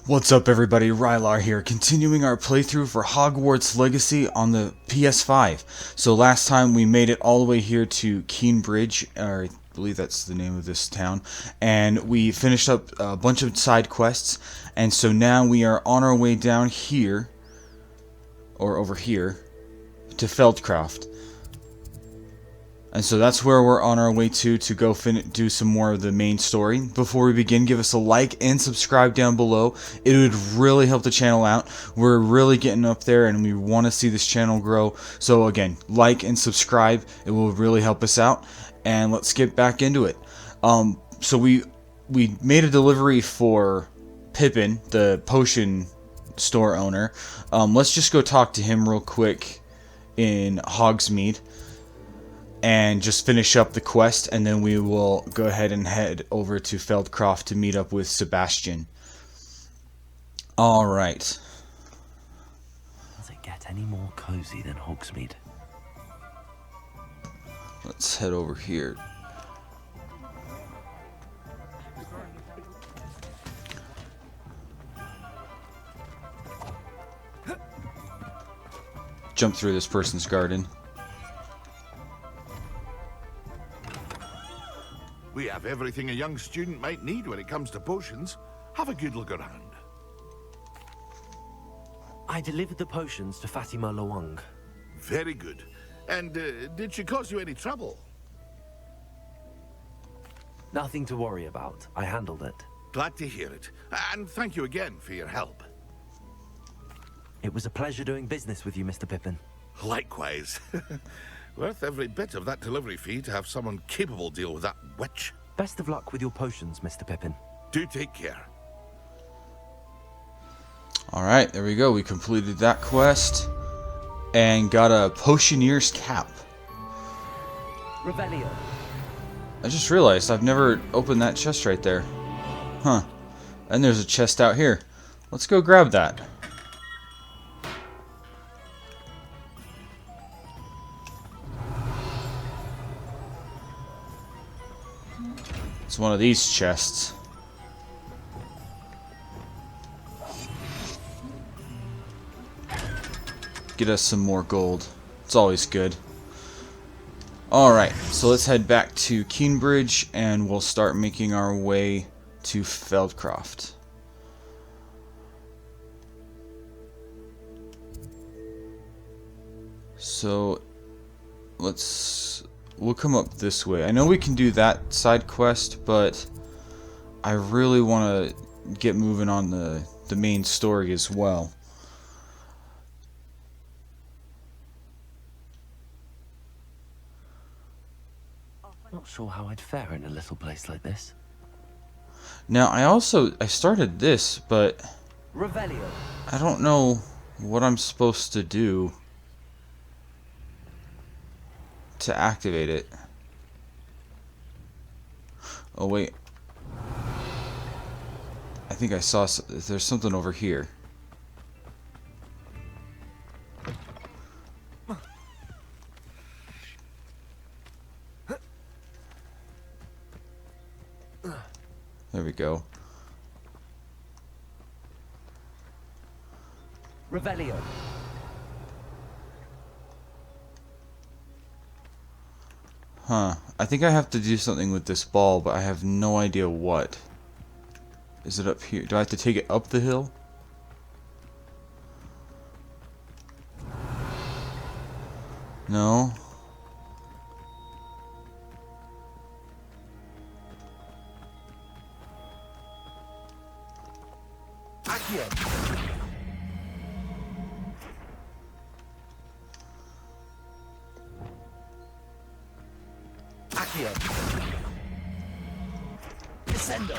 What's up everybody, Rylar here, continuing our playthrough for Hogwarts Legacy on the PS5. So last time we made it all the way here to Keenbridge, or I believe that's the name of this town, and we finished up a bunch of side quests, and so now we are on our way down here, or over here, to Feldcroft. And so that's where we're on our way to go do some more of the main story. Before we begin, give us a like and subscribe down below. It would really help the channel out. We're really getting up there and we want to see this channel grow. So again, like and subscribe. It will really help us out. And let's get back into it. So we made a delivery for Pippin, the potion store owner. Let's just go talk to him real quick in Hogsmeade and just finish up the quest, and then we will go ahead and head over to Feldcroft to meet up with Sabastian. Alright. Does it get any more cozy than Hogsmeade? Let's head over here. Jump through this person's garden. We have everything a young student might need when it comes to potions. Have a good look around. I delivered the potions to Fatima Lawang. Very good. And did she cause you any trouble? Nothing to worry about. I handled it. Glad to hear it. And thank you again for your help. It was a pleasure doing business with you, Mr. Pippin. Likewise. Worth every bit of that delivery fee to have someone capable deal with that witch. Best of luck with your potions, Mr. Pippin. Do take care. Alright, there we go. We completed that quest and got a Potioneer's Cap. Revelio. I just realized I've never opened that chest right there. Huh. And there's a chest out here. Let's go grab that. It's one of these chests. Get us some more gold. It's always good. Alright, so let's head back to Keenbridge and we'll start making our way to Feldcroft. So we'll come up this way. I know we can do that side quest, but I really want to get moving on the main story as well. Not sure how I'd fare in a little place like this. Now, I started this, but Revelio. I don't know what I'm supposed to do to activate it. Oh wait, I think I saw there's something over here. There we go. Revelio. Huh. I think I have to do something with this ball, but I have no idea what. Is it up here? Do I have to take it up the hill? No. Descendo.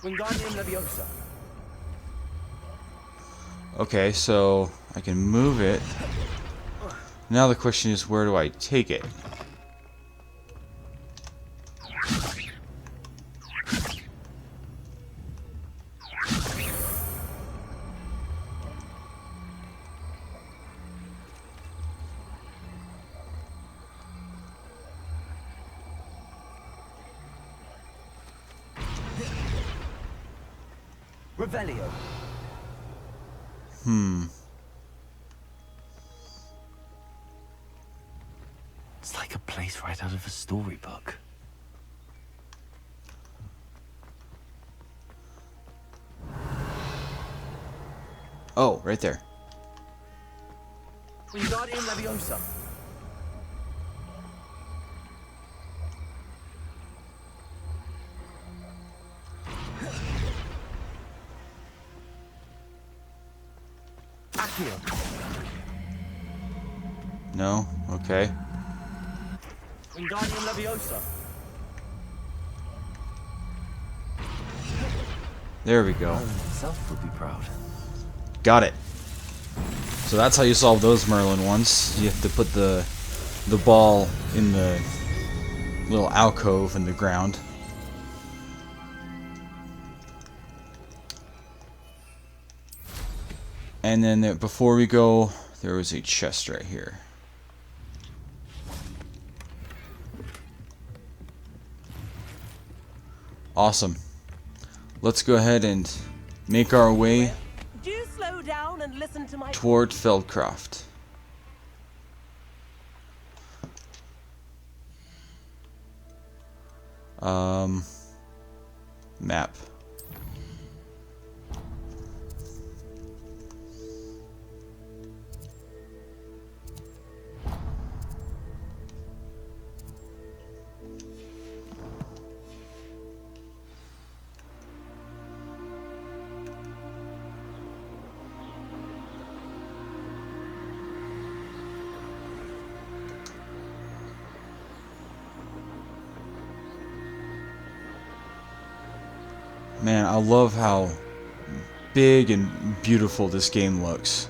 Wingardium Leviosa. Okay, so I can move it. Now the question is, where do I take it? Revelio. It's like a place right out of a storybook. Oh, right there. Wingardium Leviosa. Accio. No? Okay. Wingardium Leviosa. There we go. Merlin himself would be proud. Got it. So that's how you solve those Merlin ones. You have to put the ball in the little alcove in the ground. And then before we go, there was a chest right here. Awesome. Let's go ahead and make our way Do slow down and listen to my toward Feldcroft. Map. Man, I love how big and beautiful this game looks.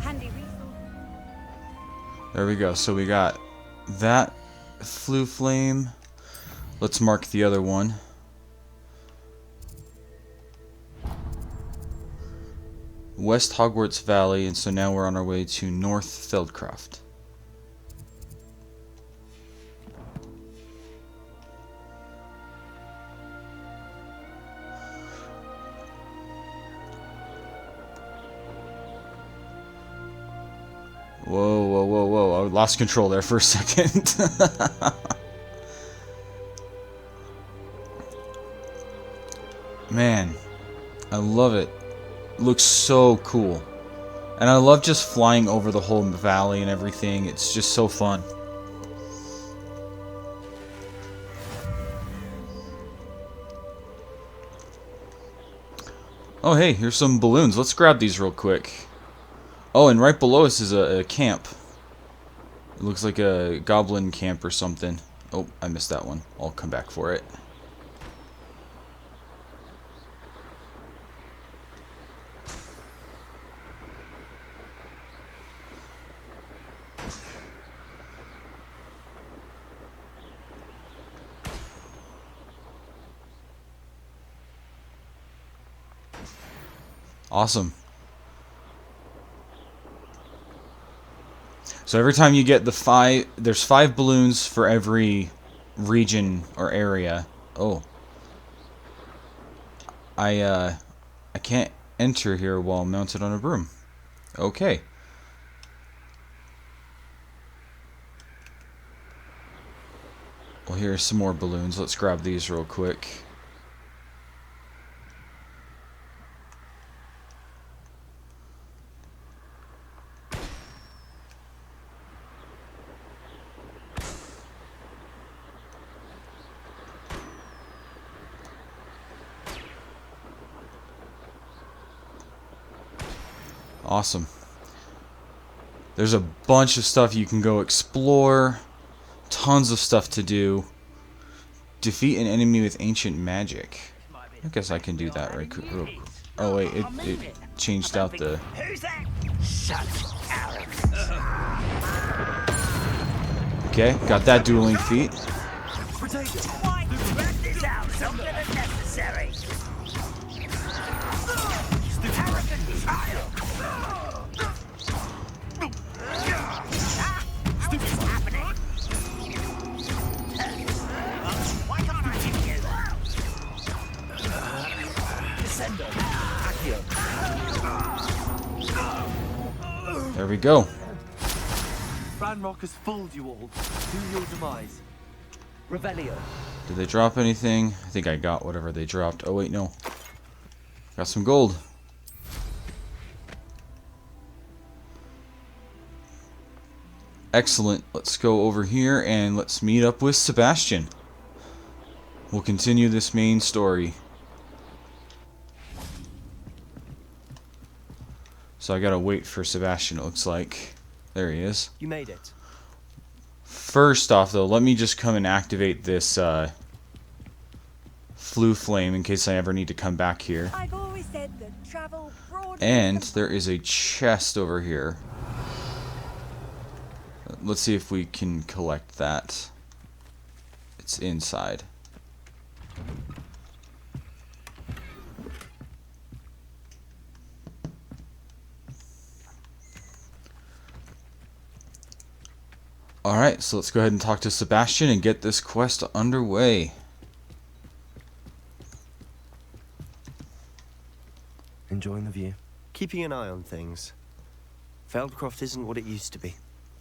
handy resource. There we go. So we got that flue flame. Let's mark the other one. West Hogwarts Valley, and so now we're on our way to North Feldcroft. Whoa, whoa, whoa, whoa. I lost control there for a second. Man, I love it. Looks so cool. And I love just flying over the whole valley and everything. It's just so fun. Oh hey, here's some balloons. Let's grab these real quick. Oh, and right below us is a camp. It looks like a goblin camp or something. Oh, I missed that one. I'll come back for it. Awesome. So every time you get there's 5 balloons for every region or area. Oh. I can't enter here while mounted on a broom. Okay. Well, here's some more balloons. Let's grab these real quick. Awesome. There's a bunch of stuff you can go explore. Tons of stuff to do. Defeat an enemy with ancient magic. I guess I can do that right quick. Oh wait, it changed out the... Okay, got that dueling feat. There we go. Ranrock has fooled you all. To your demise. Revelio. Did they drop anything? I think I got whatever they dropped. Oh wait, no. Got some gold. Excellent. Let's go over here and let's meet up with Sabastian. We'll continue this main story. So I gotta wait for Sabastian, it looks like. There he is. You made it. First off, though, let me just come and activate this flue flame in case I ever need to come back here. I've always said that travel broad. And there is a chest over here. Let's see if we can collect that. It's inside. Alright, so let's go ahead and talk to Sabastian and get this quest underway. Enjoying the view? Keeping an eye on things. Feldcroft isn't what it used to be.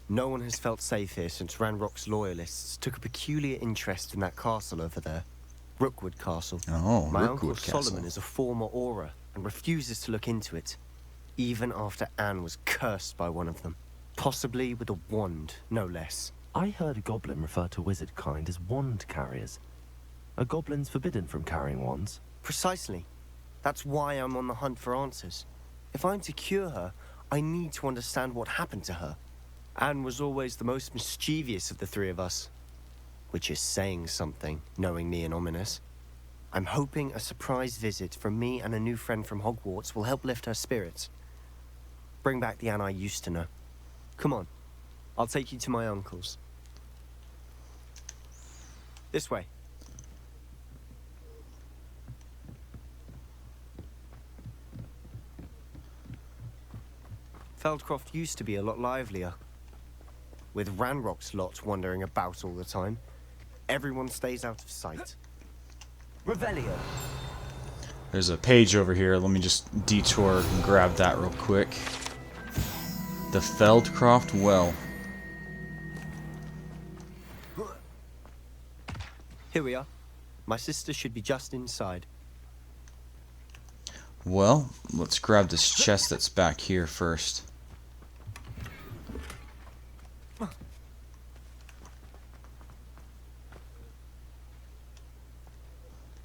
No one has felt safe here since Ranrock's loyalists took a peculiar interest in that castle over there. Rookwood Castle. Oh, My Rookwood uncle Castle. Solomon is a former Auror and refuses to look into it, even after Anne was cursed by one of them. Possibly with a wand, no less. I heard a goblin refer to wizard kind as wand carriers. Are goblins forbidden from carrying wands? Precisely. That's why I'm on the hunt for answers. If I'm to cure her, I need to understand what happened to her. Anne was always the most mischievous of the three of us. Which is saying something, knowing me and Ominous. I'm hoping a surprise visit from me and a new friend from Hogwarts will help lift her spirits. Bring back the Anne I used to know. Come on. I'll take you to my uncle's. This way. Feldcroft used to be a lot livelier. With Ranrock's lot wandering about all the time, everyone stays out of sight. Revelio. There's a page over here. Let me just detour and grab that real quick. The Feldcroft Well. Here we are. My sister should be just inside. Well, let's grab this chest that's back here first.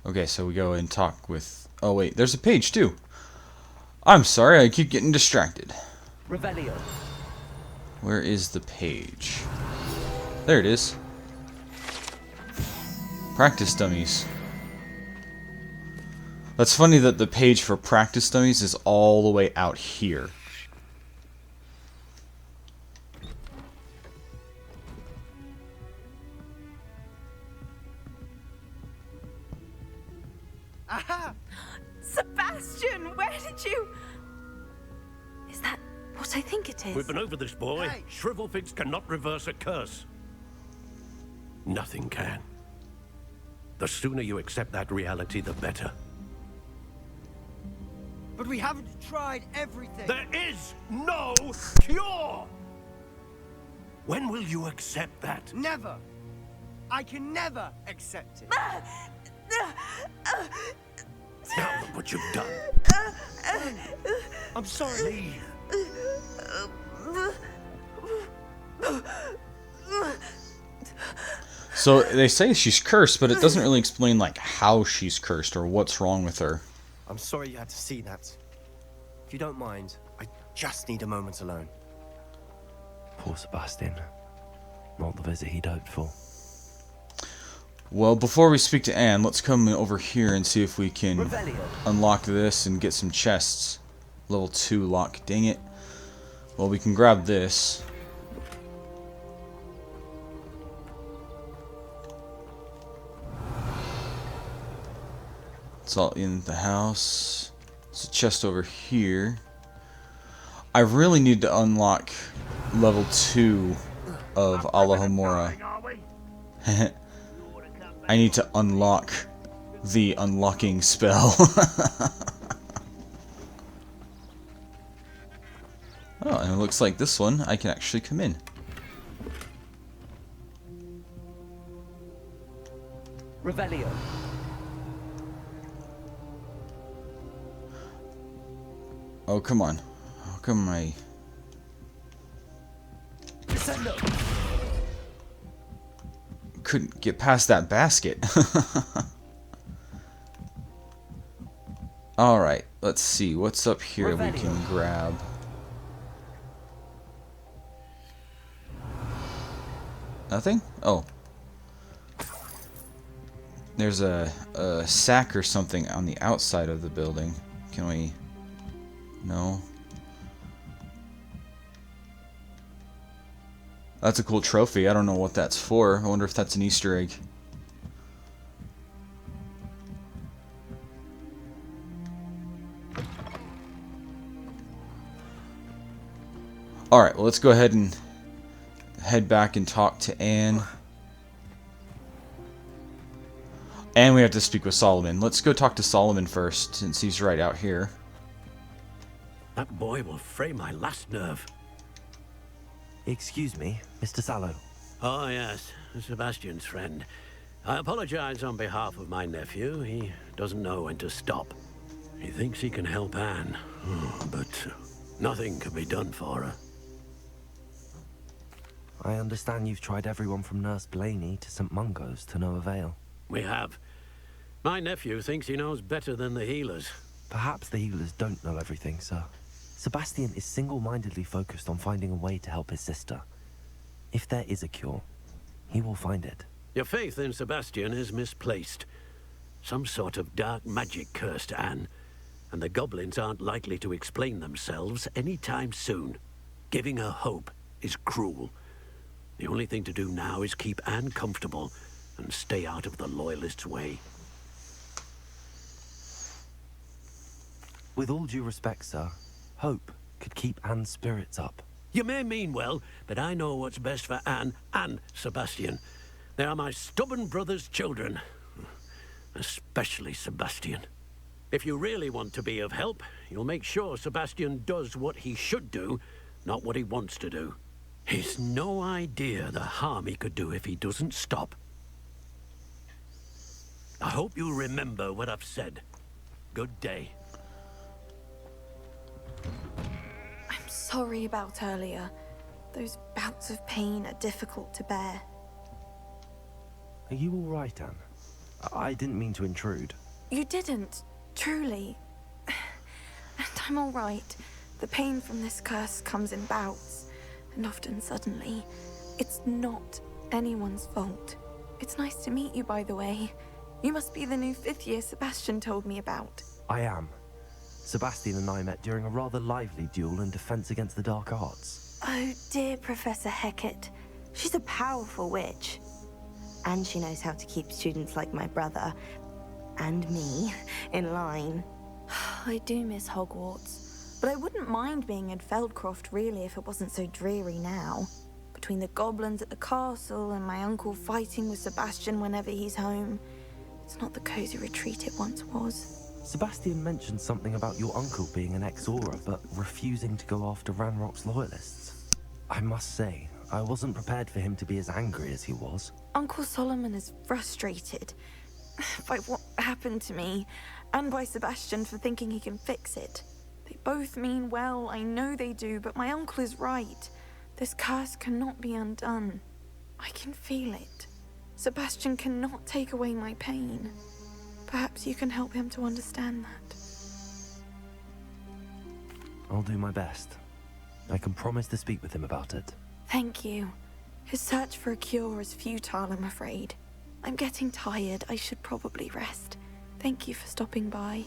Okay, so we go and talk with... Oh wait, there's a page too. I'm sorry, I keep getting distracted. Revelio. Where is the page? There it is. Practice dummies. That's funny that the page for practice dummies is all the way out here. Aha! Sebastian, where did you... Is that what I think it is? We've been over this, boy. Hey. Shrivelfigs cannot reverse a curse. Nothing can. The sooner you accept that reality, the better. But we haven't tried everything. There is no cure! When will you accept that? Never. I can never accept it. Now look what you've done. I'm sorry. So they say she's cursed, but it doesn't really explain like how she's cursed or what's wrong with her. I'm sorry you had to see that. If you don't mind, I just need a moment alone. Poor Sabastian. Not the visit he'd hoped for. Well, before we speak to Anne, let's come over here and see if we can Revelio. unlock this and get some chests. Level 2 lock, dang it. Well, we can grab this. It's all in the house. There's a chest over here. I really need to unlock level 2 of Allahumora. I need to unlock the unlocking spell. Oh, and it looks like this one I can actually come in. Revelio. Oh, come on. How come I... couldn't get past that basket? Alright, let's see. What's up here we can grab? Nothing? Oh. There's a sack or something on the outside of the building. Can we... No. That's a cool trophy. I don't know what that's for. I wonder if that's an Easter egg. Alright, well, let's go ahead and head back and talk to Anne. And we have to speak with Solomon. Let's go talk to Solomon first, since he's right out here. That boy will fray my last nerve. Excuse me, Mr. Sallow. Oh, yes, Sebastian's friend. I apologize on behalf of my nephew. He doesn't know when to stop. He thinks he can help Anne, but nothing can be done for her. I understand you've tried everyone from Nurse Blaney to St. Mungo's to no avail. We have. My nephew thinks he knows better than the healers. Perhaps the healers don't know everything, sir. Sebastian is single-mindedly focused on finding a way to help his sister. If there is a cure, he will find it. Your faith in Sabastian is misplaced. Some sort of dark magic cursed Anne, and the goblins aren't likely to explain themselves anytime soon. Giving her hope is cruel. The only thing to do now is keep Anne comfortable and stay out of the Loyalists' way. With all due respect, sir, hope could keep Anne's spirits up. You may mean well, but I know what's best for Anne and Sabastian. They are my stubborn brother's children. Especially Sabastian. If you really want to be of help, you'll make sure Sabastian does what he should do, not what he wants to do. He's no idea the harm he could do if he doesn't stop. I hope you remember what I've said. Good day. I'm sorry about earlier. Those bouts of pain are difficult to bear. Are you all right, Anne? I didn't mean to intrude. You didn't, truly. And I'm all right. The pain from this curse comes in bouts, and often suddenly. It's not anyone's fault. It's nice to meet you, by the way. You must be the new 5th year Sebastian told me about. I am. Sebastian and I met during a rather lively duel in Defense Against the Dark Arts. Oh, dear Professor Hecat. She's a powerful witch. And she knows how to keep students like my brother, and me, in line. I do miss Hogwarts, but I wouldn't mind being in Feldcroft, really, if it wasn't so dreary now. Between the goblins at the castle and my uncle fighting with Sebastian whenever he's home, it's not the cozy retreat it once was. Sebastian mentioned something about your uncle being an ex-Aura, but refusing to go after Ranrock's loyalists. I must say, I wasn't prepared for him to be as angry as he was. Uncle Solomon is frustrated by what happened to me, and by Sebastian for thinking he can fix it. They both mean well, I know they do, but my uncle is right. This curse cannot be undone. I can feel it. Sebastian cannot take away my pain. Perhaps you can help him to understand that. I'll do my best. I can promise to speak with him about it. Thank you. His search for a cure is futile, I'm afraid. I'm getting tired. I should probably rest. Thank you for stopping by.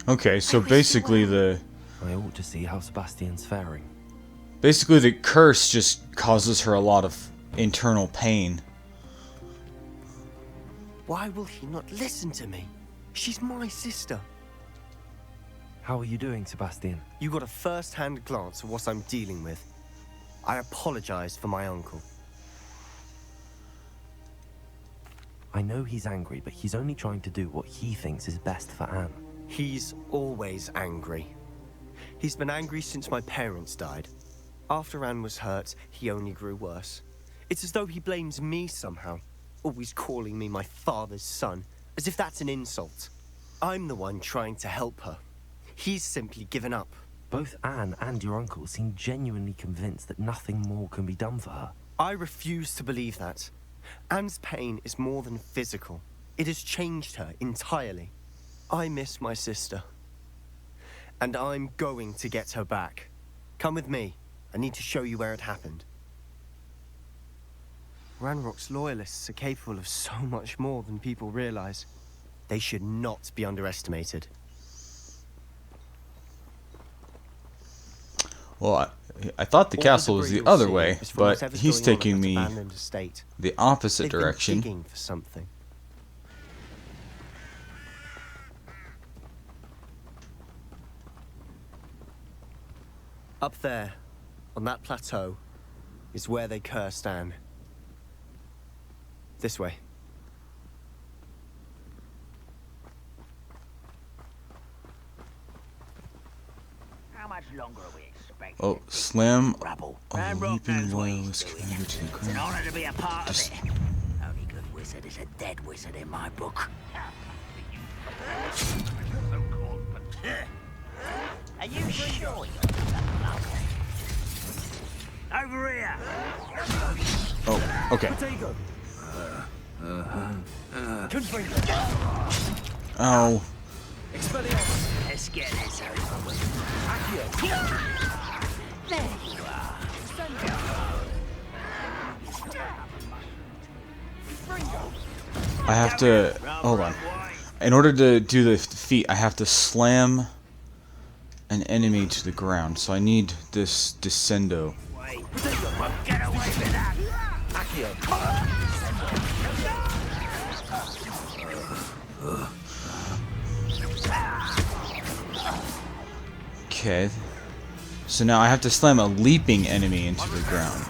Okay, so basically I ought to see how Sebastian's faring. Basically the curse just causes her a lot of internal pain. Why will he not listen to me? She's my sister. How are you doing, Sebastian? You got a first-hand glance at what I'm dealing with. I apologize for my uncle. I know he's angry, but he's only trying to do what he thinks is best for Anne. He's always angry. He's been angry since my parents died. After Anne was hurt, he only grew worse. It's as though he blames me somehow, always calling me my father's son, as if that's an insult. I'm the one trying to help her. He's simply given up. Both Anne and your uncle seem genuinely convinced that nothing more can be done for her. I refuse to believe that. Anne's pain is more than physical. It has changed her entirely. I miss my sister. And I'm going to get her back. Come with me. I need to show you where it happened. Ranrock's loyalists are capable of so much more than people realize. They should not be underestimated. Well, I thought the castle was the other way, but he's taking me the opposite direction. Digging for something. Up there, on that plateau, is where they cursed Anne. This way. How much longer are we expecting? Oh, slam Rubble. a Ranrock leaping knows what whale he's is doing. connected to the It's an ground. honor to be a part of it. Only good wizard is a dead wizard in my book. Are you sure you're over here? Oh, okay. Ow. Let's get this over with. There you are. I have to... Hold on. In order to do the feat, I have to slam an enemy to the ground. So I need this descendo. Get away with that. Okay. So now I have to slam a leaping enemy into the ground.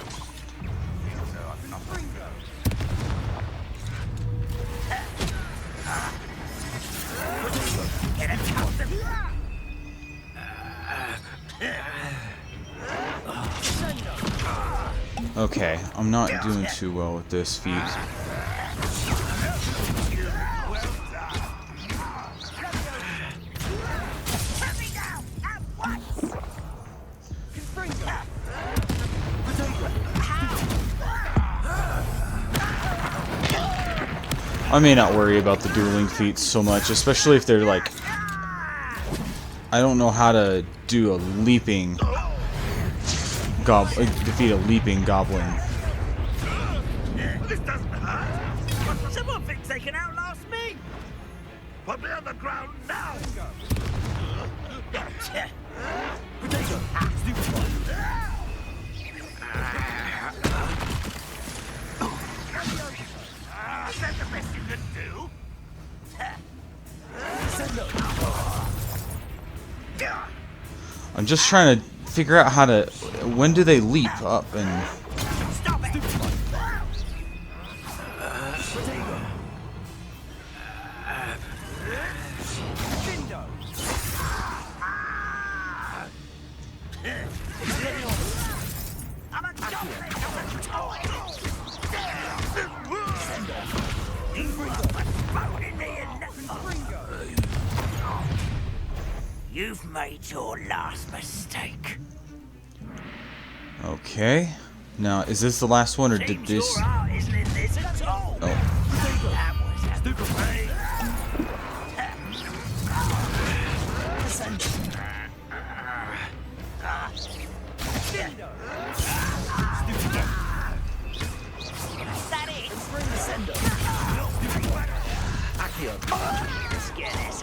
Okay, I'm not doing too well with this feat. I may not worry about the dueling feats so much, especially if they're like... I don't know how to do a leaping... defeat a leaping goblin. This doesn't hurt. Someone thinks they can outlast me. Put me on the ground now. Is that the best you can do? I'm just trying to figure out how to... When do they leap up and... Stop it. I'm a goblin. I'm a toy. You've made your last mistake. Okay. Now, is this the last one, or did Seems this... your art isn't in this at all. Oh. That was a that it? Let's get this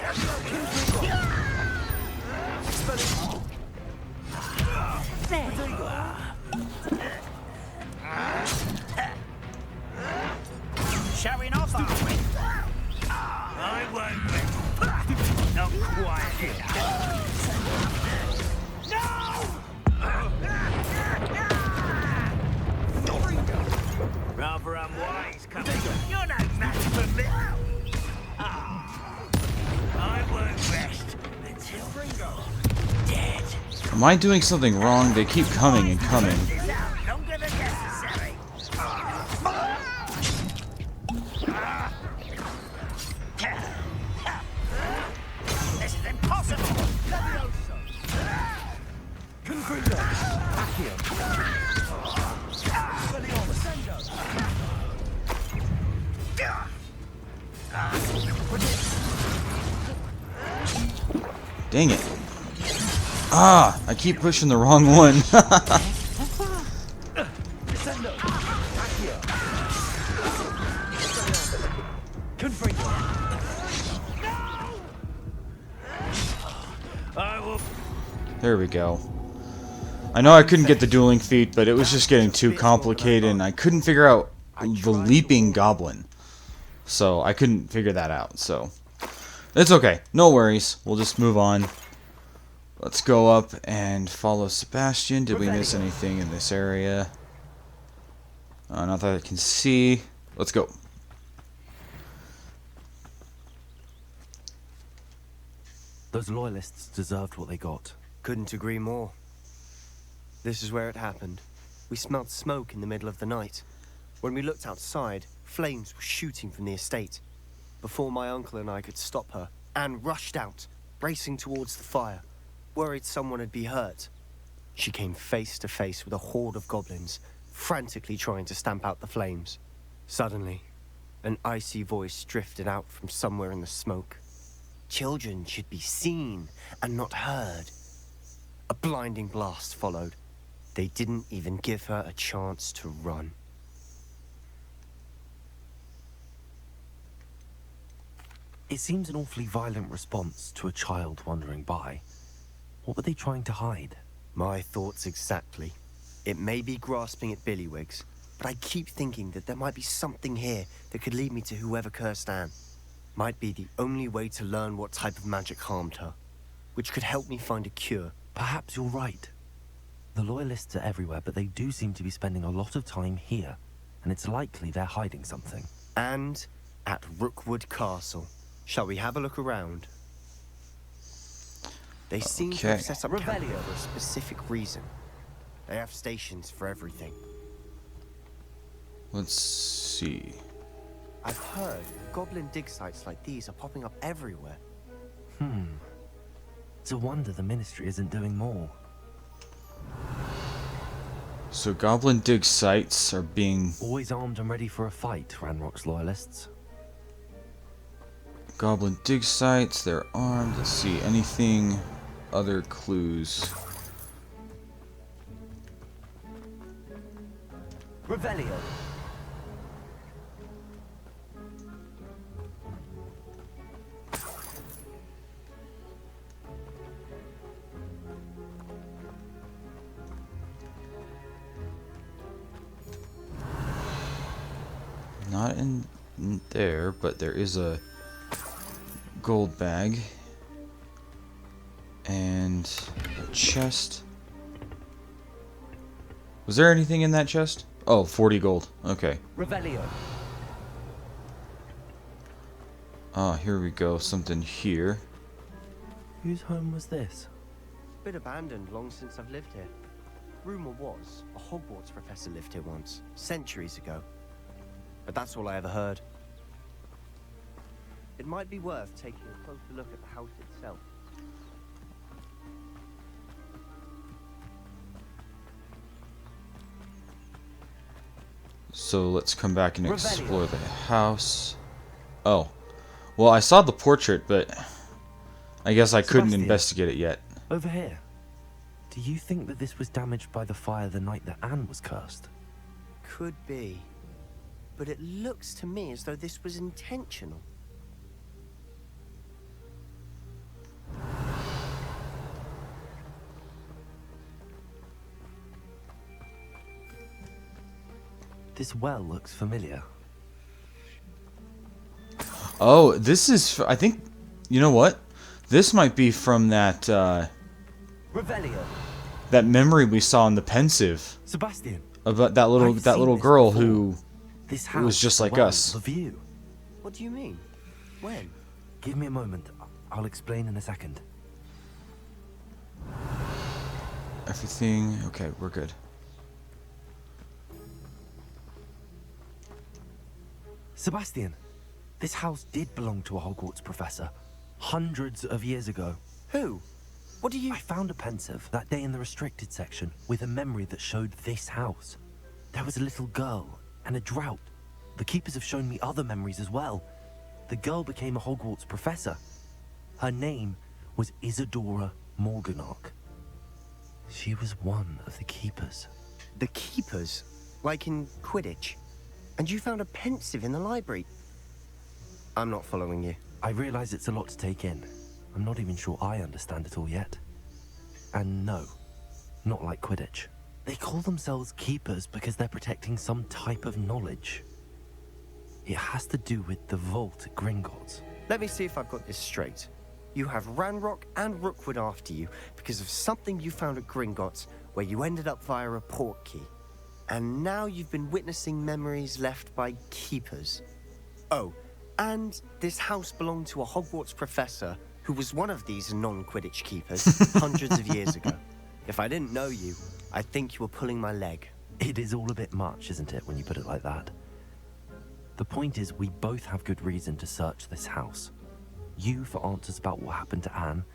there you are. Showing off, are we? I won't win. Not quite enough. No! Am I doing something wrong? They keep coming and coming. This is impossible. Dang it. Ah, I keep pushing the wrong one. There we go. I know I couldn't get the dueling feat, but it was just getting too complicated, and I couldn't figure out the leaping goblin. So I couldn't figure that out, so it's okay. No worries. We'll just move on. Let's go up and follow Sabastian. Did we miss anything in this area? Not that I can see. Let's go. Those loyalists deserved what they got. Couldn't agree more. This is where it happened. We smelled smoke in the middle of the night. When we looked outside, flames were shooting from the estate. Before my uncle and I could stop her, Anne rushed out, racing towards the fire, worried someone had been hurt. She came face to face with a horde of goblins, frantically trying to stamp out the flames. Suddenly, an icy voice drifted out from somewhere in the smoke. Children should be seen and not heard. A blinding blast followed. They didn't even give her a chance to run. It seems an awfully violent response to a child wandering by. What were they trying to hide? My thoughts exactly. It may be grasping at billywhigs, but I keep thinking that there might be something here that could lead me to whoever cursed Anne. Might be the only way to learn what type of magic harmed her, which could help me find a cure. Perhaps you're right. The loyalists are everywhere, but they do seem to be spending a lot of time here, and it's likely they're hiding something. And at Rookwood Castle. Shall we have a look around? They seem to have set up camp for a specific reason. They have stations for everything. Let's see. I've heard goblin dig sites like these are popping up everywhere. It's a wonder the Ministry isn't doing more. So goblin dig sites are being... Always armed and ready for a fight, Ranrock's loyalists. Goblin dig sites, they're armed. Let's see, anything... other clues. Revelio. Not in there, but there is a gold bag. And a chest. Was there anything in that chest? Oh, 40 gold. Okay. Revelio. Ah, here we go. Something here. Whose home was this? Been abandoned long since I've lived here. Rumor was a Hogwarts professor lived here once, centuries ago. But that's all I ever heard. It might be worth taking a closer look at the house itself. So let's come back and explore the house. Oh. Well, I saw the portrait, but I guess I couldn't Sabastian, investigate it yet. Over here. Do you think that this was damaged by the fire the night that Anne was cursed? Could be. But it looks to me as though this was intentional. This well looks familiar. Oh, this is... I think... You know what? This might be from that... Revelio. that memory we saw in the pensive. Sebastian. About that little girl who... This house was just like well, us. The view. What do you mean? When? Give me a moment. I'll explain in a second. everything. Okay, we're good. Sebastian, this house did belong to a Hogwarts professor. Hundreds of years ago. Who? What do you... I found a pensive that day in the restricted section with a memory that showed this house. There was a little girl and a drought. The keepers have shown me other memories as well. The girl became a Hogwarts professor. Her name was Isadora Morganach. She was one of the keepers. The keepers? Like in Quidditch? And you found a pensive in the library? I'm not following you. I realize it's a lot to take in. I'm not even sure I understand it all yet. And no, not like Quidditch. They call themselves keepers because they're protecting some type of knowledge. It has to do with the vault at Gringotts. Let me see if I've got this straight. You have Ranrock and Rookwood after you because of something you found at Gringotts where you ended up via a port key. And now you've been witnessing memories left by keepers. Oh, and this house belonged to a Hogwarts professor who was one of these non-Quidditch keepers hundreds of years ago. If I didn't know you, I'd think you were pulling my leg. It is all a bit much, isn't it, when you put it like that? The point is, we both have good reason to search this house. You for answers about what happened to Anne,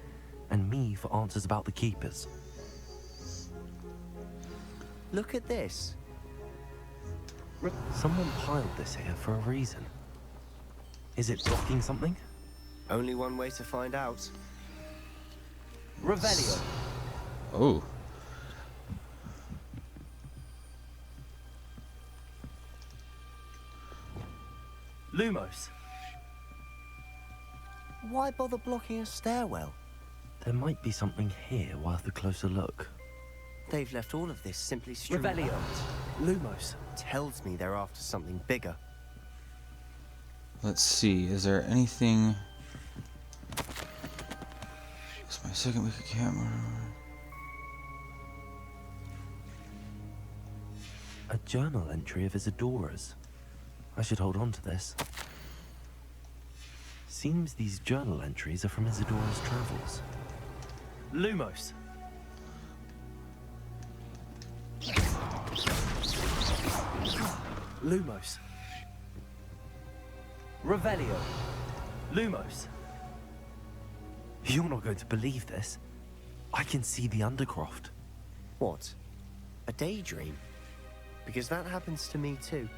and me for answers about the keepers. Look at this. Someone piled this here for a reason. Is it blocking something? Only one way to find out. Revelio. Oh. Lumos. Why bother blocking a stairwell? There might be something here worth a closer look. They've left all of this simply strewn Revelio. about. Lumos tells me they're after something bigger. Let's see. Is there anything? It's my second week of camera. A journal entry of Isadora's. I should hold on to this. Seems these journal entries are from Isadora's travels. Lumos. Lumos. Revelio. Lumos. You're not going to believe this. I can see the Undercroft. What? A daydream? Because that happens to me too.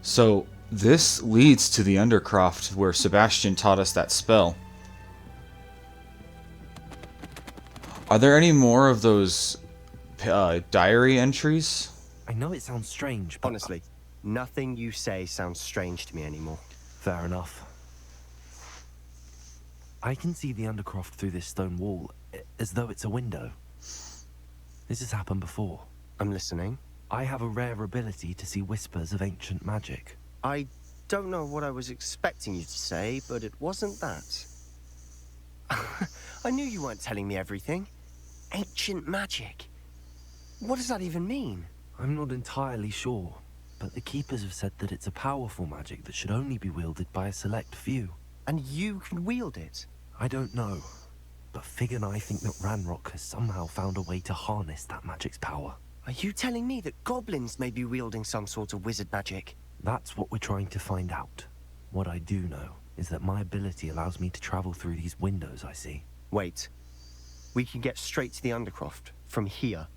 So this leads to the Undercroft where Sabastian taught us that spell. Are there any more of those diary entries? I know it sounds strange, but... Honestly, nothing you say sounds strange to me anymore. Fair enough. I can see the Undercroft through this stone wall, as though it's a window. This has happened before. I'm listening. I have a rare ability to see whispers of ancient magic. I don't know what I was expecting you to say, but it wasn't that. I knew you weren't telling me everything. Ancient magic. What does that even mean? I'm not entirely sure, but the Keepers have said that it's a powerful magic that should only be wielded by a select few. And you can wield it? I don't know, but Fig and I think that Ranrock has somehow found a way to harness that magic's power. Are you telling me that goblins may be wielding some sort of wizard magic? That's what we're trying to find out. What I do know is that my ability allows me to travel through these windows I see. Wait. We can get straight to the Undercroft from here.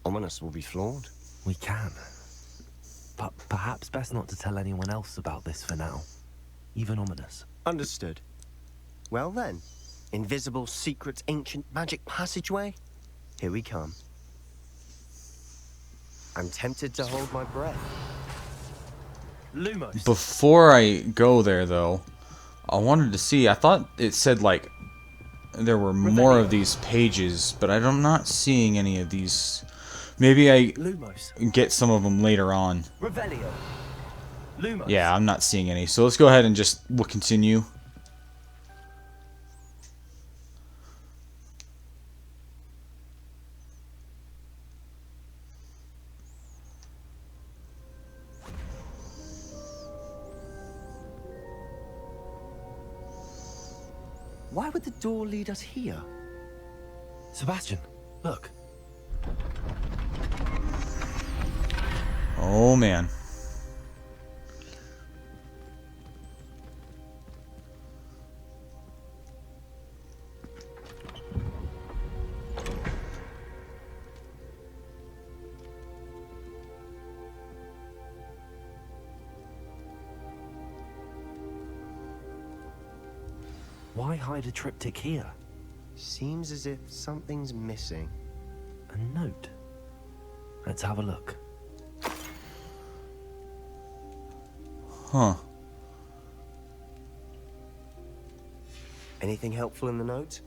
Ominous will be flawed. We can. But perhaps best not to tell anyone else about this for now. Even Ominous. Understood. Well then, invisible, secret, ancient magic passageway? Here we come. I'm tempted to hold my breath. Lumos. Before I go there, though, I wanted to see. I thought it said, like, there were more of these pages, but I'm not seeing any of these. Maybe I Lumos. get some of them later on. Revelio. Lumos. Yeah, I'm not seeing any. So let's go ahead and we'll continue. Why would the door lead us here? Sebastian, look. Oh man. Why hide a triptych here? Seems as if something's missing. A note. Let's have a look. Huh. Anything helpful in the note?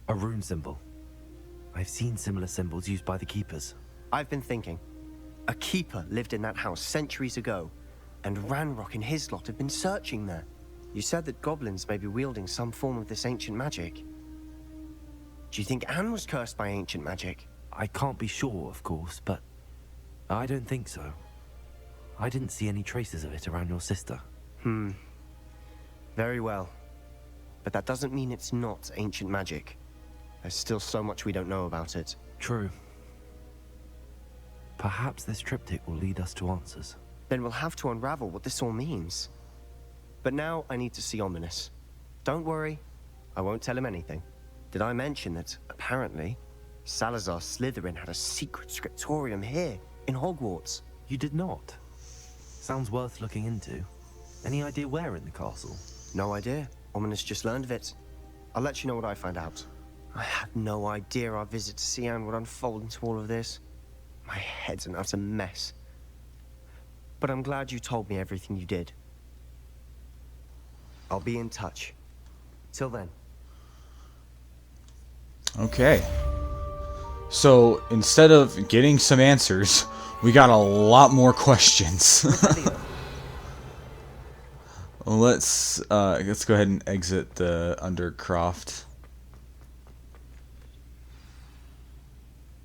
A rune symbol. I've seen similar symbols used by the keepers. I've been thinking. A keeper lived in that house centuries ago, and Ranrock and his lot have been searching there. You said that goblins may be wielding some form of this ancient magic. Do you think Anne was cursed by ancient magic? I can't be sure, of course, but I don't think so. I didn't see any traces of it around your sister. Very well. But that doesn't mean it's not ancient magic. There's still so much we don't know about it. True. Perhaps this triptych will lead us to answers. Then we'll have to unravel what this all means. But now I need to see Ominous. Don't worry, I won't tell him anything. Did I mention that, apparently, Salazar Slytherin had a secret scriptorium here, in Hogwarts? You did not? Sounds worth looking into. Any idea where in the castle? No idea. Ominous just learned of it. I'll let you know what I find out. I had no idea our visit to see Anne would unfold into all of this. My head's an utter mess. But I'm glad you told me everything you did. I'll be in touch. Till then. Okay. So instead of getting some answers, we got a lot more questions. Let's go ahead and exit the Undercroft.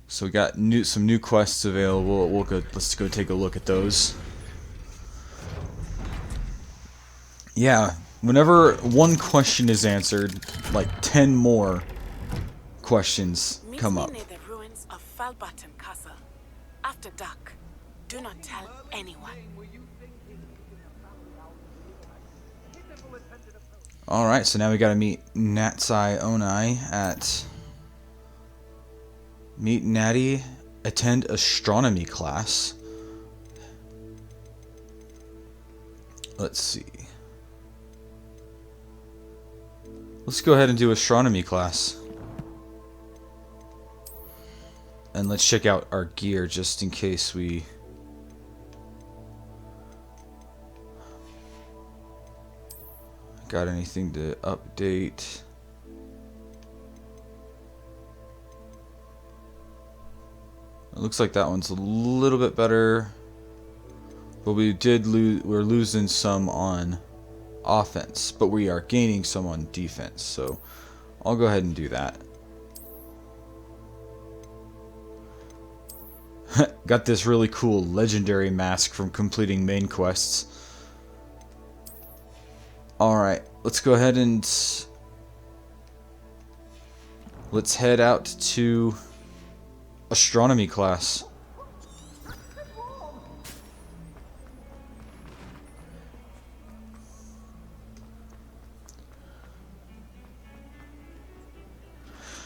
So we got some new quests available. Let's go take a look at those. Yeah, whenever one question is answered, like 10 more questions come up. Meet me near the ruins of Falbaton Castle. After dark. Do not tell anyone. Alright, so now we gotta meet Natsai Onai at... Meet Natty, attend astronomy class. Let's see. Let's go ahead and do astronomy class. And let's check out our gear just in case we... got anything to update. It looks like that one's a little bit better. But we're losing some on offense, but we are gaining some on defense. So I'll go ahead and do that. Got this really cool legendary mask from completing main quests. Alright, let's go ahead and let's head out to astronomy class.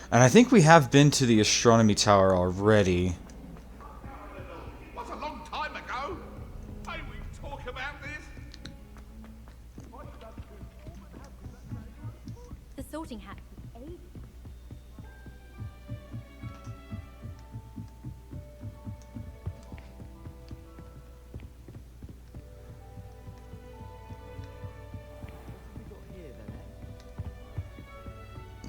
And I think we have been to the astronomy tower already. What a long time ago! May we talk about this? The sorting hat.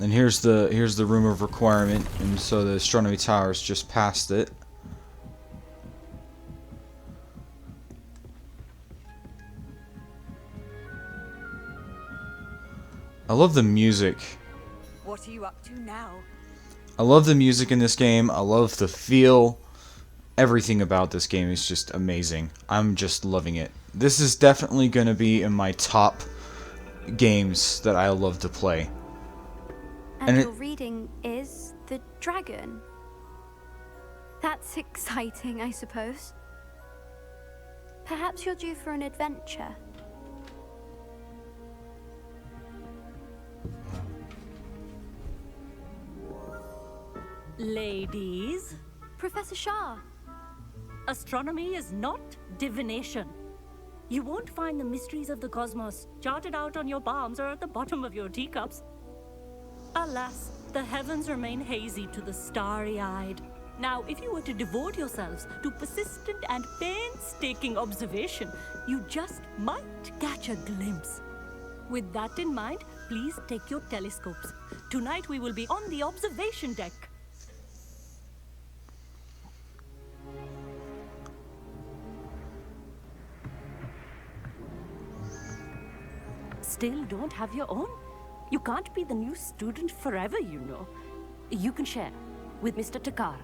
And here's the room of requirement, and so the astronomy tower is just past it. I love the music. What are you up to now? I love the music in this game. I love the feel. Everything about this game is just amazing. I'm just loving it. This is definitely going to be in my top games that I love to play. And And your reading is the dragon. That's exciting, I suppose. Perhaps you're due for an adventure. Ladies, Professor Shah. astronomy is not divination. You won't find the mysteries of the cosmos charted out on your palms or at the bottom of your teacups. Alas, the heavens remain hazy to the starry-eyed. Now, if you were to devote yourselves to persistent and painstaking observation, you just might catch a glimpse. With that in mind, please take your telescopes. Tonight we will be on the observation deck. Still don't have your own? You can't be the new student forever, you know. You can share with Mr. Takar.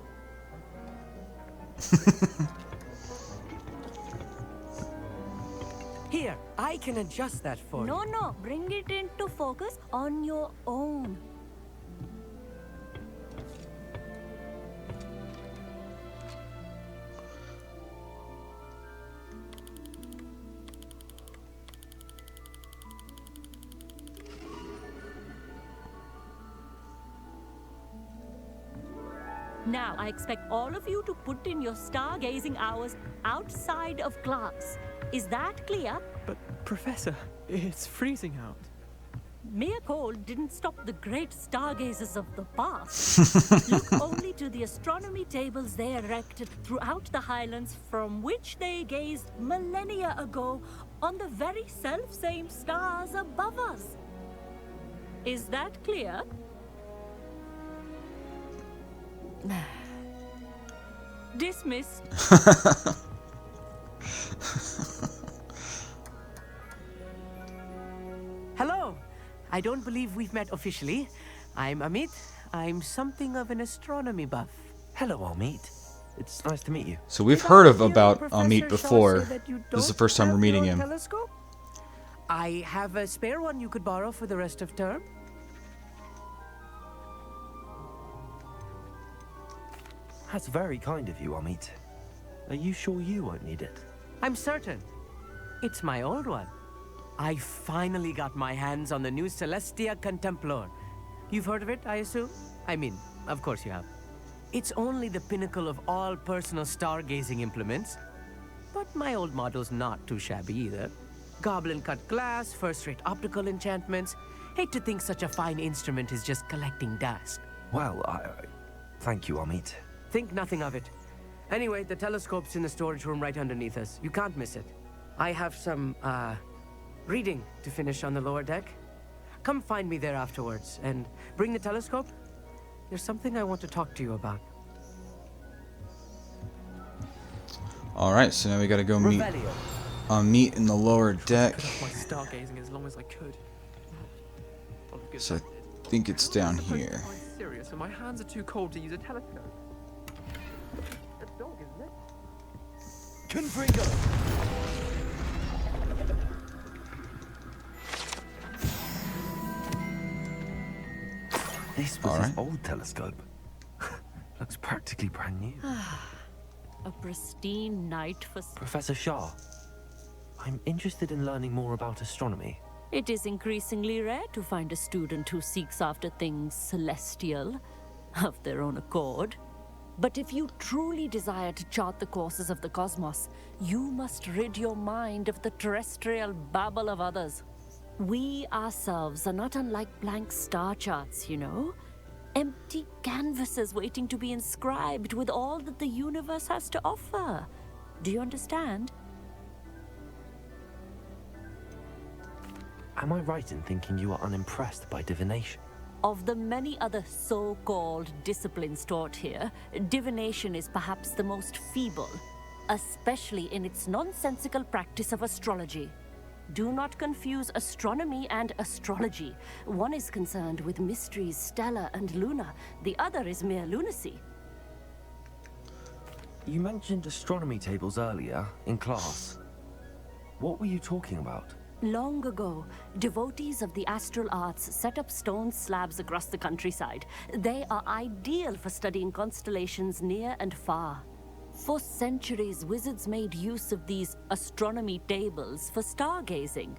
Here, I can adjust that for you. No, bring it into focus on your own. Now, I expect all of you to put in your stargazing hours outside of class. Is that clear? But, Professor, it's freezing out. Mere cold didn't stop the great stargazers of the past. Look only to the astronomy tables they erected throughout the highlands from which they gazed millennia ago on the very self-same stars above us. Is that clear? Dismissed. Hello. I don't believe we've met officially. I'm Amit. I'm something of an astronomy buff. Hello, Amit. It's nice to meet you. So we've heard about Amit before. This is the first time we're meeting him. Telescope? I have a spare one you could borrow for the rest of term. That's very kind of you, Amit. Are you sure you won't need it? I'm certain. It's my old one. I finally got my hands on the new Celestia Contemplar. You've heard of it, I assume? I mean, of course you have. It's only the pinnacle of all personal stargazing implements. But my old model's not too shabby either. Goblin-cut glass, first-rate optical enchantments. Hate to think such a fine instrument is just collecting dust. Well, thank you, Amit. Think nothing of it. Anyway, the telescope's in the storage room right underneath us. You can't miss it. I have some, reading to finish on the lower deck. Come find me there afterwards, and bring the telescope. There's something I want to talk to you about. Alright, so now we gotta go meet Amit in the lower deck. Put off my stargazing as long as I could. So I think it's down here. I'm serious, and my hands are too cold to use a telescope. A dog, isn't it? Confringo! This was his old telescope. Looks practically brand new. A pristine night for... Professor Shah, I'm interested in learning more about astronomy. It is increasingly rare to find a student who seeks after things celestial, of their own accord. But if you truly desire to chart the courses of the cosmos, you must rid your mind of the terrestrial babble of others. We ourselves are not unlike blank star charts, you know. Empty canvases waiting to be inscribed with all that the universe has to offer. Do you understand? Am I right in thinking you are unimpressed by divination? Of the many other so-called disciplines taught here, divination is perhaps the most feeble, especially in its nonsensical practice of astrology. Do not confuse astronomy and astrology. One is concerned with mysteries stellar and lunar. The other is mere lunacy. You mentioned astronomy tables earlier in class. What were you talking about? Long ago, devotees of the astral arts set up stone slabs across the countryside. They are ideal for studying constellations near and far. For centuries, wizards made use of these astronomy tables for stargazing.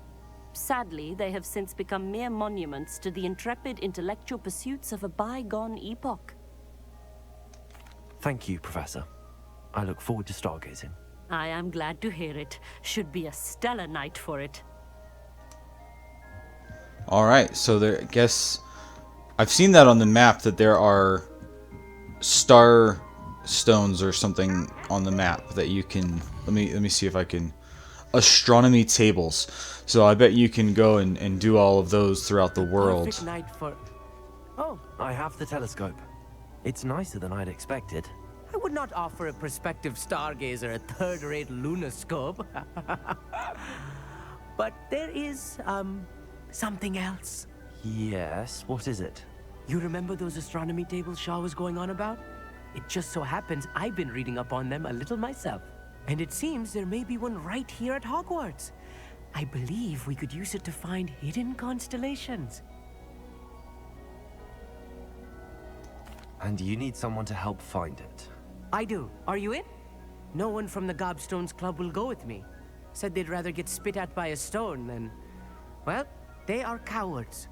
Sadly, they have since become mere monuments to the intrepid intellectual pursuits of a bygone epoch. Thank you, Professor. I look forward to stargazing. I am glad to hear it. Should be a stellar night for it. Alright, so there, I guess I've seen that on the map that there are star stones or something on the map that you can, let me see if I can, astronomy tables. So I bet you can go and do all of those throughout the world. Perfect night for... Oh, I have the telescope. It's nicer than I'd expected. I would not offer a prospective stargazer a third-rate lunoscope. But there is, something else. Yes, what is it? You remember those astronomy tables Shaw was going on about? It just so happens I've been reading up on them a little myself. And it seems there may be one right here at Hogwarts. I believe we could use it to find hidden constellations. And you need someone to help find it. I do. Are you in? No one from the Gobstones Club will go with me. Said they'd rather get spit at by a stone than... Well, they are cowards.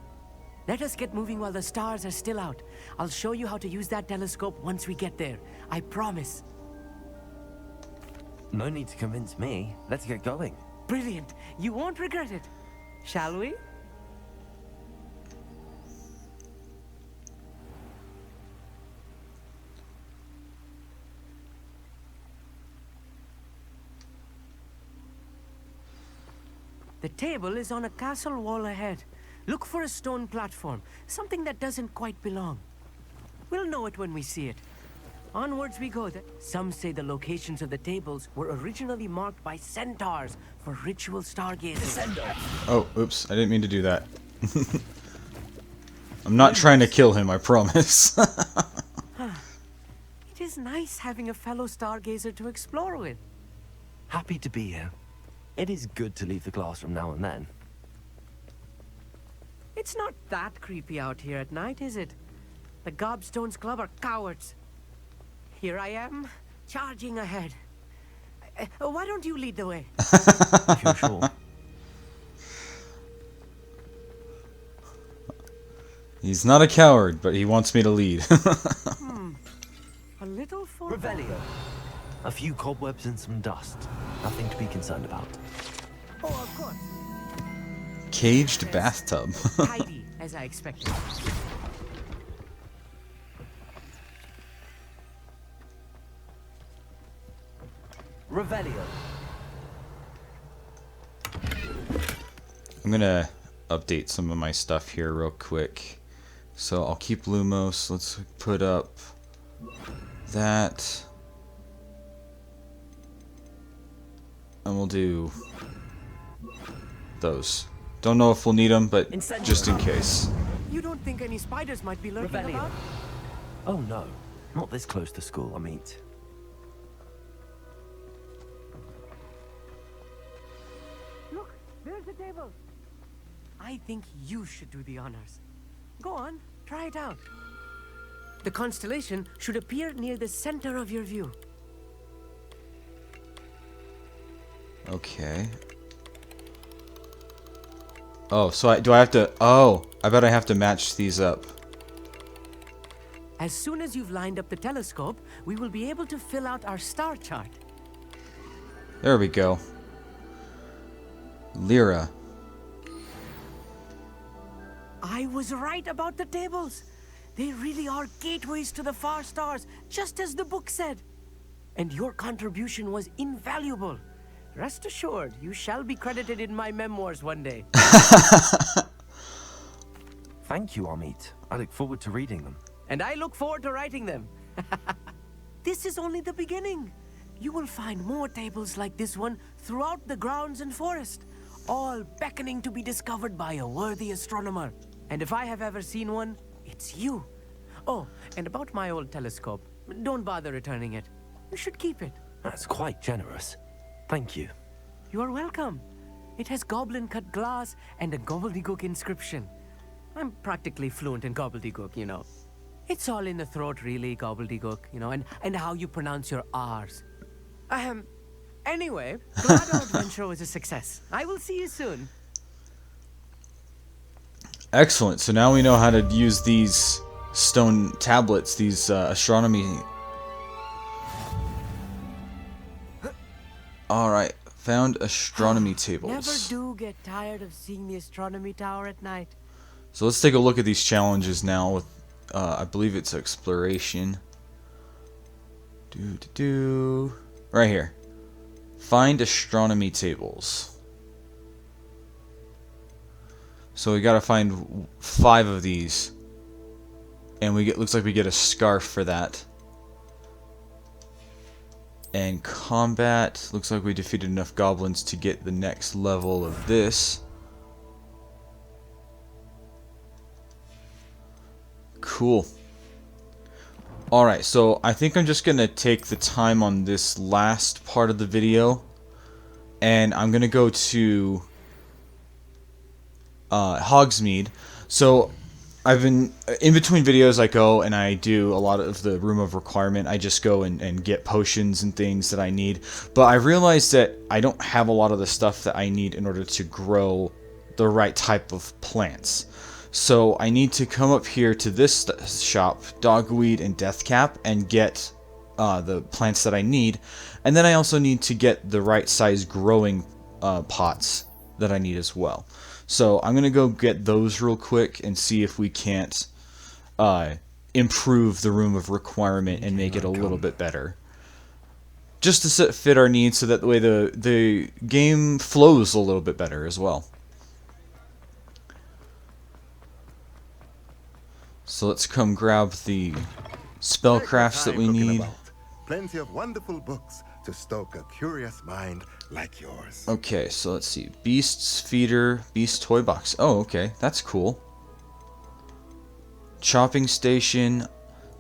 Let us get moving while the stars are still out. I'll show you how to use that telescope once we get there. I promise. No need to convince me. Let's get going. Brilliant. You won't regret it. Shall we? The table is on a castle wall ahead. Look for a stone platform, something that doesn't quite belong. We'll know it when we see it. Onwards we go. Some say the locations of the tables were originally marked by centaurs for ritual stargazing. Oh, oops, I didn't mean to do that. I'm not trying to kill him, I promise. It is nice having a fellow stargazer to explore with. Happy to be here. It is good to leave the classroom now and then. It's not that creepy out here at night, is it? The Gobstones Club are cowards. Here I am, charging ahead. Why don't you lead the way? You're sure? He's not a coward, but he wants me to lead. A little for... Revelio. A few cobwebs and some dust. Nothing to be concerned about. Oh, of course. Caged bathtub. Tidy, as I expected. Revelio. I'm gonna update some of my stuff here real quick. So I'll keep Lumos. Let's put up that. And we'll do those. Don't know if we'll need them, but just in case. You don't think any spiders might be lurking about? Oh no, not this close to school, Amit. Look, there's the table. I think you should do the honors. Go on, try it out. The constellation should appear near the center of your view. Okay. Oh, so do I have to... Oh, I bet I have to match these up. As soon as you've lined up the telescope, we will be able to fill out our star chart. There we go. Lyra. I was right about the tables. They really are gateways to the far stars, just as the book said. And your contribution was invaluable. Rest assured, you shall be credited in my memoirs one day. Thank you, Amit. I look forward to reading them. And I look forward to writing them. This is only the beginning. You will find more tables like this one throughout the grounds and forest, all beckoning to be discovered by a worthy astronomer. And if I have ever seen one, it's you. Oh, and about my old telescope, don't bother returning it. You should keep it. That's quite generous. Thank you. You are welcome. It has goblin cut glass and a gobbledygook inscription. I'm practically fluent in gobbledygook, you know. It's all in the throat, really, gobbledygook, you know, and how you pronounce your R's. Anyway, glad our adventure was a success. I will see you soon. Excellent. So now we know how to use these stone tablets, these astronomy. Alright, found astronomy tables. Never do get tired of seeing the astronomy tower at night. So let's take a look at these challenges now with, I believe it's exploration. Right here. Find astronomy tables. So we gotta find 5 of these. And looks like we get a scarf for that. And combat, looks like we defeated enough goblins to get the next level of this. Cool. Alright, so I think I'm just going to take the time on this last part of the video. And I'm going to go to Hogsmeade. So I've been, in between videos I go and I do a lot of the room of requirement. I just go and get potions and things that I need. But I realized that I don't have a lot of the stuff that I need in order to grow the right type of plants. So I need to come up here to this shop, Dogweed and Deathcap, and get the plants that I need. And then I also need to get the right size growing pots that I need as well. So I'm going to go get those real quick and see if we can't improve the room of requirement and make it a little bit better. Just to fit our needs so that the way the game flows a little bit better as well. So let's come grab the spellcrafts that we need. Plenty of wonderful books to stoke a curious mind like yours. Okay, so let's see. Beast's Feeder, Beast Toy Box. Oh, okay. That's cool. Chopping Station.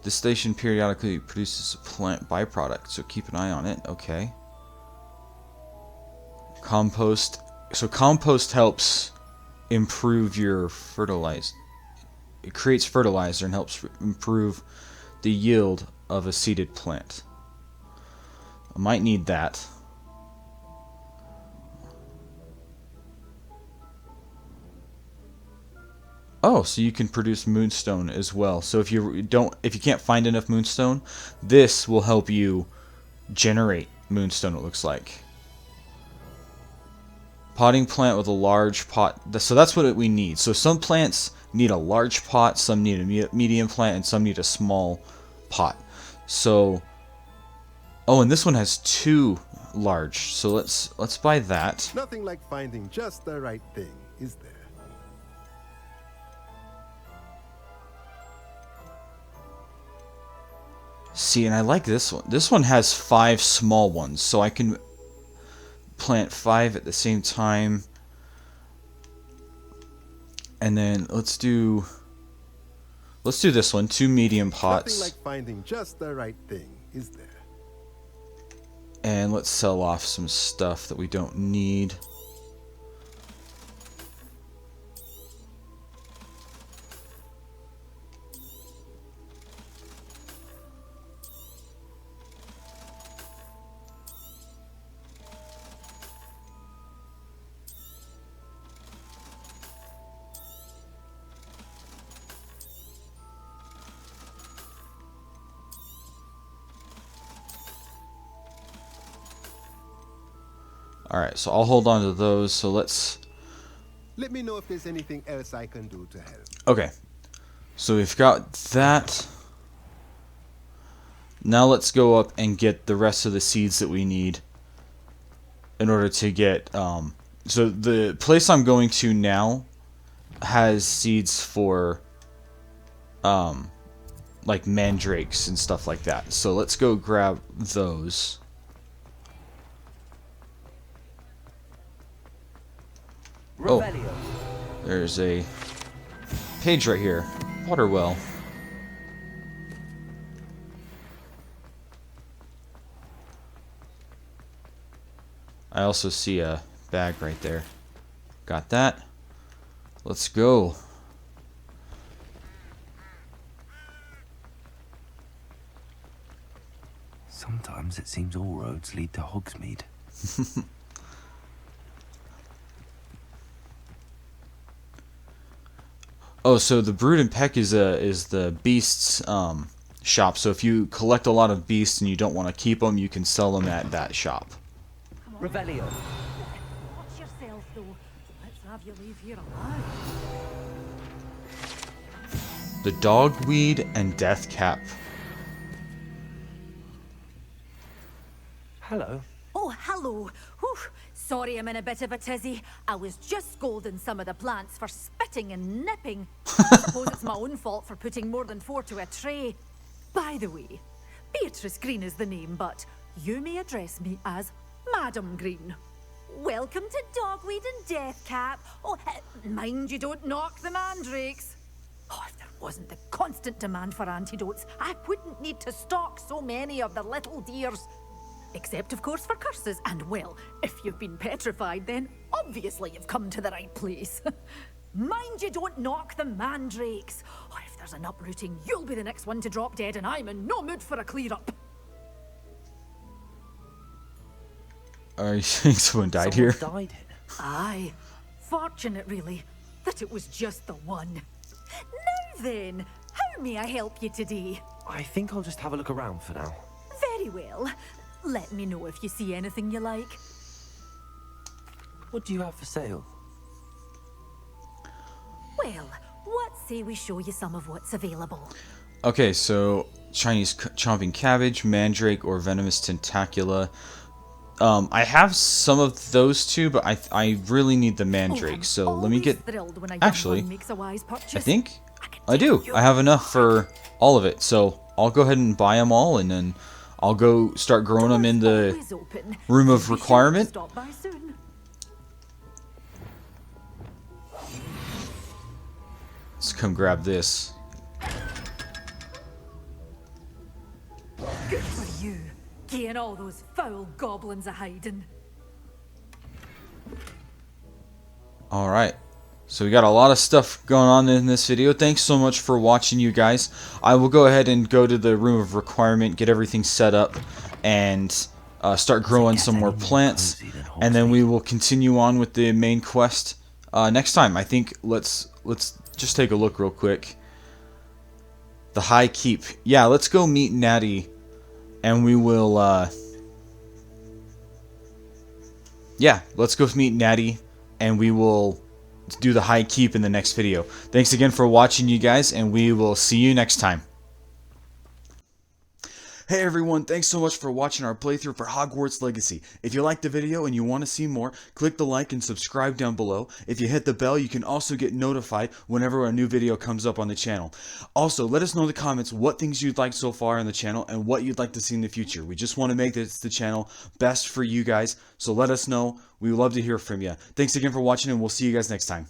The station periodically produces a plant byproduct, so keep an eye on it. Okay. Compost. So compost helps improve your fertilizer. It creates fertilizer and helps improve the yield of a seeded plant. I might need that. Oh, so you can produce moonstone as well. So if you can't find enough moonstone, this will help you generate moonstone, it looks like. Potting plant with a large pot. So that's what we need. So some plants need a large pot, some need a medium plant, and some need a small pot. So, oh, and this one has 2 large. So let's buy that. Nothing like finding just the right thing, is there? See, and I like this one. This one has 5 small ones, so I can plant 5 at the same time. And then let's do this one, 2 medium pots. Nothing like finding just the right thing, is there? And let's sell off some stuff that we don't need. Alright, so I'll hold on to those, so let's... Let me know if there's anything else I can do to help. Okay, so we've got that. Now let's go up and get the rest of the seeds that we need in order to get... so the place I'm going to now has seeds for like mandrakes and stuff like that. So let's go grab those. Oh, there's a page right here. Water well. I also see a bag right there. Got that. Let's go. Sometimes it seems all roads lead to Hogsmeade. Oh, so the Brood and Peck is the beasts shop. So if you collect a lot of beasts and you don't want to keep them, you can sell them at that shop. Revelio. Watch yourself, though. Let's have you leave here alive. The Dogweed and Death Cap. Hello. Oh, hello. Whew. Sorry I'm in a bit of a tizzy. I was just scolding some of the plants for spitting and nipping. I suppose it's my own fault for putting more than 4 to a tray. By the way, Beatrice Green is the name, but you may address me as Madam Green. Welcome to Dogweed and Deathcap. Oh, mind you don't knock the mandrakes. Oh, if there wasn't the constant demand for antidotes, I wouldn't need to stock so many of the little dears. Except, of course, for curses. And, well, if you've been petrified, then obviously you've come to the right place. Mind you don't knock the mandrakes. Oh, if there's an uprooting, you'll be the next one to drop dead, and I'm in no mood for a clear-up. Are you saying someone died here? Died? Aye. Fortunate, really, that it was just the one. Now then, how may I help you today? I think I'll just have a look around for now. Very well. Let me know if you see anything you like. What do you have for sale? Well, what say we show you some of what's available? Okay, so Chinese chomping cabbage, mandrake, or venomous tentacula. I have some of those two, but I really need the mandrake. So let me get. Actually, I think I do. I have enough for all of it, so I'll go ahead and buy them all, and then I'll go start growing them in the room of requirement. Let's come grab this. Good for you, getting all those foul goblins a hiding. Alright, so we got a lot of stuff going on in this video. Thanks so much for watching, you guys. I will go ahead and go to the room of requirement, get everything set up, and start growing some more plants. And then we will continue on with the main quest next time. I think let's just take a look real quick. The High Keep. Yeah, let's go meet Natty, and we will yeah, let's go meet Natty, and we will do the High Keep in the next video. Thanks again for watching, you guys, and we will see you next time. Hey everyone, thanks so much for watching our playthrough for Hogwarts Legacy. If you liked the video and you want to see more, click the like and subscribe down below. If you hit the bell, you can also get notified whenever a new video comes up on the channel. Also, let us know in the comments what things you'd like so far on the channel and what you'd like to see in the future. We just want to make this the channel best for you guys, so let us know. We would love to hear from you. Thanks again for watching, and we'll see you guys next time.